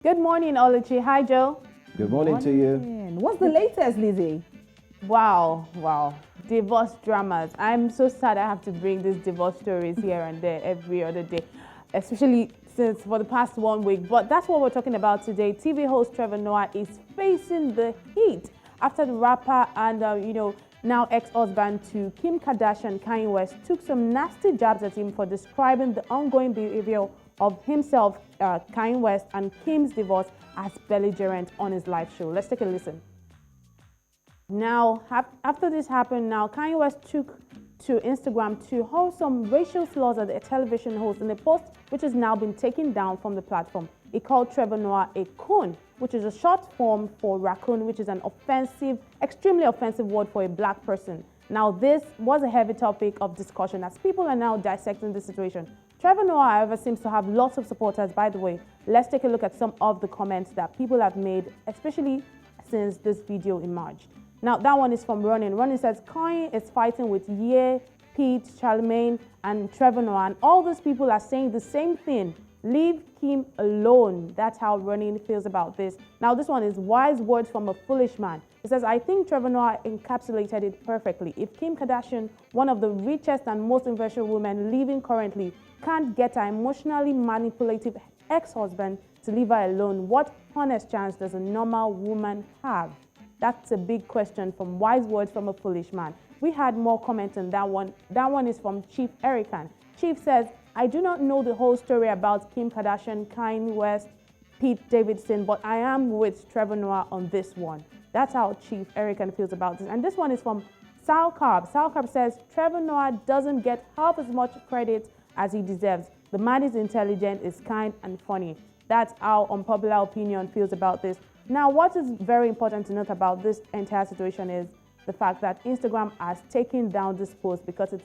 Good morning, Oluchi. Hi, Joe. Good morning to you. What's the latest, Lizzie? Wow. Divorce dramas. I'm so sad I have to bring these divorce stories here and there every other day, especially since for the past 1 week. But that's what we're talking about today. TV host Trevor Noah is facing the heat after the rapper and, now ex-husband to Kim Kardashian, Kanye West, took some nasty jabs at him for describing the ongoing behavior of himself, Kanye West, and Kim's divorce as belligerent on his live show. Let's take a listen. Now, after this happened, Kanye West took to Instagram to hold some racial slurs at the television host in a post which has now been taken down from the platform. He called Trevor Noah a coon, which is a short form for raccoon, which is an offensive, extremely offensive word for a black person. Now, this was a heavy topic of discussion as people are now dissecting the situation. Trevor Noah, however, seems to have lots of supporters, by the way. Let's take a look at some of the comments that people have made, especially since this video emerged. Now, that one is from Ronin. Ronin says, Kanye is fighting with Ye, Pete, Charlemagne, and Trevor Noah, and all those people are saying the same thing. Leave Kim alone. That's how Ronin feels about this. Now, this one is wise words from a foolish man. It says, I think Trevor Noah encapsulated it perfectly. If Kim Kardashian, one of the richest and most influential women living currently, can't get her emotionally manipulative ex-husband to leave her alone, what honest chance does a normal woman have? That's a big question from wise words from a foolish man. We had more comments on that one. That one is from Chief Erican. Chief says, I do not know the whole story about Kim Kardashian, Kanye West, Pete Davidson, but I am with Trevor Noah on this one. That's how Chief Erican feels about this. And this one is from Sal Carb. Sal Carb says, Trevor Noah doesn't get half as much credit as he deserves. The man is intelligent, is kind, and funny. That's how unpopular opinion feels about this. Now, what is very important to note about this entire situation is the fact that Instagram has taken down this post because it's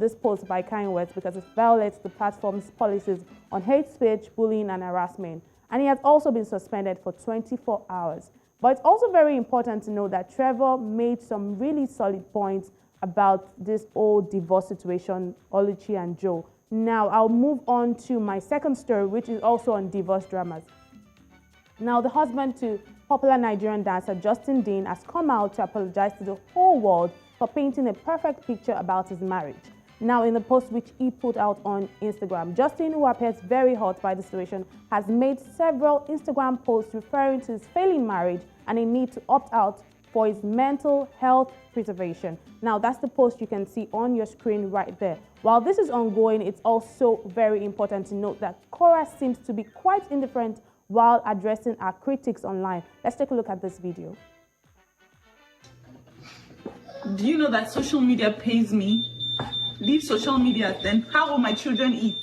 this post by Kanye West because it violates the platform's policies on hate speech, bullying, and harassment. And he has also been suspended for 24 hours. But it's also very important to know that Trevor made some really solid points about this whole divorce situation, Oluchi and Joe. Now, I'll move on to my second story, which is also on divorce dramas. Now, the husband to popular Nigerian dancer Justin Dean has come out to apologize to the whole world for painting a perfect picture about his marriage. Now, in the post which he put out on Instagram, Justin, who appears very hurt by the situation, has made several Instagram posts referring to his failing marriage and a need to opt out for his mental health preservation. Now, that's the post you can see on your screen right there. While this is ongoing, it's also very important to note that Korra seems to be quite indifferent while addressing our critics online. Let's take a look at this video. Do you know that social media pays me? Leave social media, then how will my children eat?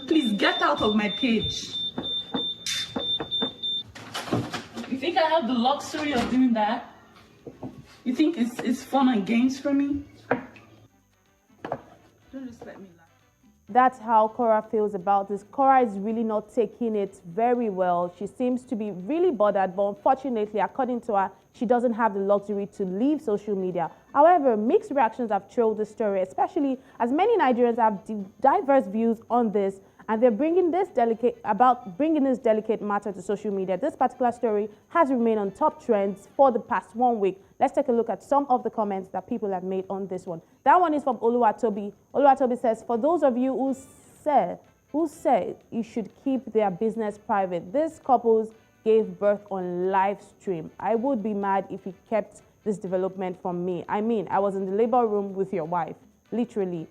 Please get out of my page. You think I have the luxury of doing that? You think it's fun and games for me? Don't just let me laugh. That's how Korra feels about this. Korra is really not taking it very well. She seems to be really bothered, but unfortunately, according to her, she doesn't have the luxury to leave social media. However, mixed reactions have trailed the story, especially as many Nigerians have diverse views on this, and they're bringing this delicate matter to social media. This particular story has remained on top trends for the past 1 week. Let's take a look at some of the comments that people have made on this one. That one is from Oluwatobi. Oluwatobi says, for those of you who say you should keep their business private, these couples gave birth on live stream. I would be mad if he kept this development from me. I mean, I was in the labor room with your wife. Literally.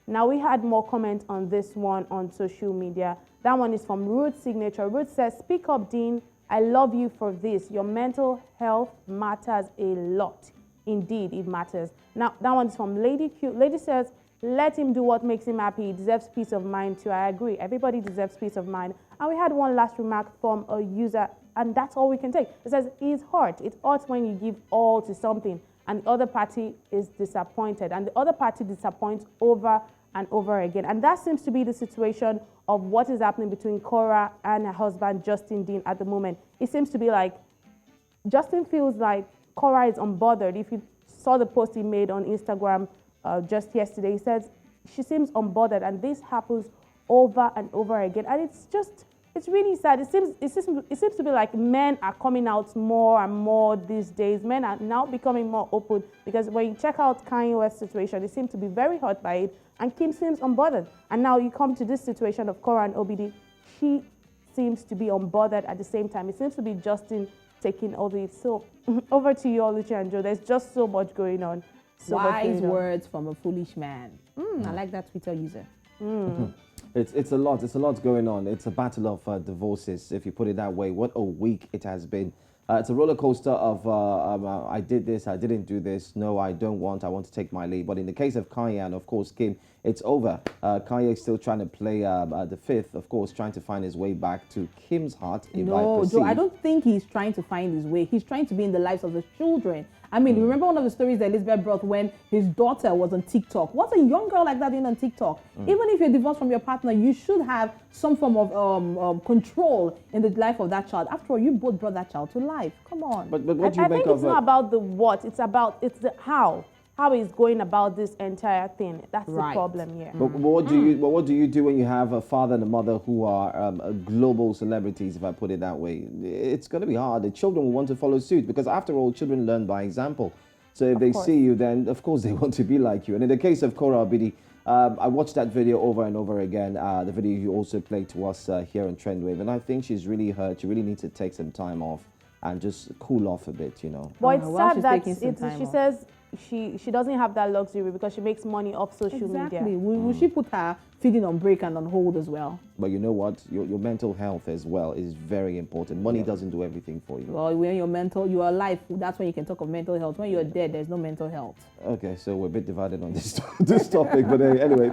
Now, we had more comments on this one on social media. That one is from Ruth's signature. Ruth says, speak up, Dean. I love you for this. Your mental health matters a lot. Indeed, it matters. Now, that one's from Lady Q. Lady says, let him do what makes him happy. He deserves peace of mind too. I agree. Everybody deserves peace of mind. And we had one last remark from a user, and that's all we can take. It says, he's hurt. It hurts when you give all to something and the other party is disappointed. And the other party disappoints over and over again. And that seems to be the situation of what is happening between Korra and her husband, Justin Dean, at the moment. It seems to be like Justin feels like Korra is unbothered. If you saw the post he made on Instagram just yesterday, he says she seems unbothered, and this happens over and over again. And it's really sad. It seems to be like men are coming out more and more these days. Men are now becoming more open because when you check out Kanye West's situation, they seem to be very hurt by it, and Kim seems unbothered. And now you come to this situation of Korra Obidi. She seems to be unbothered at the same time. It seems to be Justin taking all the. So over to you, Oluchi and Joe. There's just so much going on. Wise words from a foolish man. I like that Twitter user. It's a lot. It's a lot going on. It's a battle of divorces, if you put it that way. What a week it has been. It's a roller coaster of I did this, I didn't do this. No, I don't want. I want to take my leave. But in the case of Kanye and of course Kim, it's over. Kanye is still trying to play the fifth, of course, trying to find his way back to Kim's heart. No, Joe, I don't think he's trying to find his way. He's trying to be in the lives of the children. I mean, remember one of the stories that Elizabeth brought when his daughter was on TikTok? What's a young girl like that doing on TikTok? Even if you're divorced from your partner, you should have some form of control in the life of that child. After all, you both brought that child to life. Come on. But what do you I make think of it's not about the what, it's the how. How he's going about this entire thing. That's the problem here. But what do you do when you have a father and a mother who are global celebrities, if I put it that way? It's going to be hard. The children will want to follow suit because after all, children learn by example. So if they see you, then of course they want to be like you. And in the case of Korra Obidi, I watched that video over and over again, the video you also played to us here on Trendwave, and I think she's really hurt. She really needs to take some time off and just cool off a bit, you know. But it's sad that she says she doesn't have that luxury because she makes money off social media. Will she put her feeding on break and on hold as well? But you know what? Your mental health as well is very important. Money doesn't do everything for you. Well, when you are alive, that's when you can talk of mental health. When you're dead, there's no mental health. Okay, so we're a bit divided on this topic, but anyway.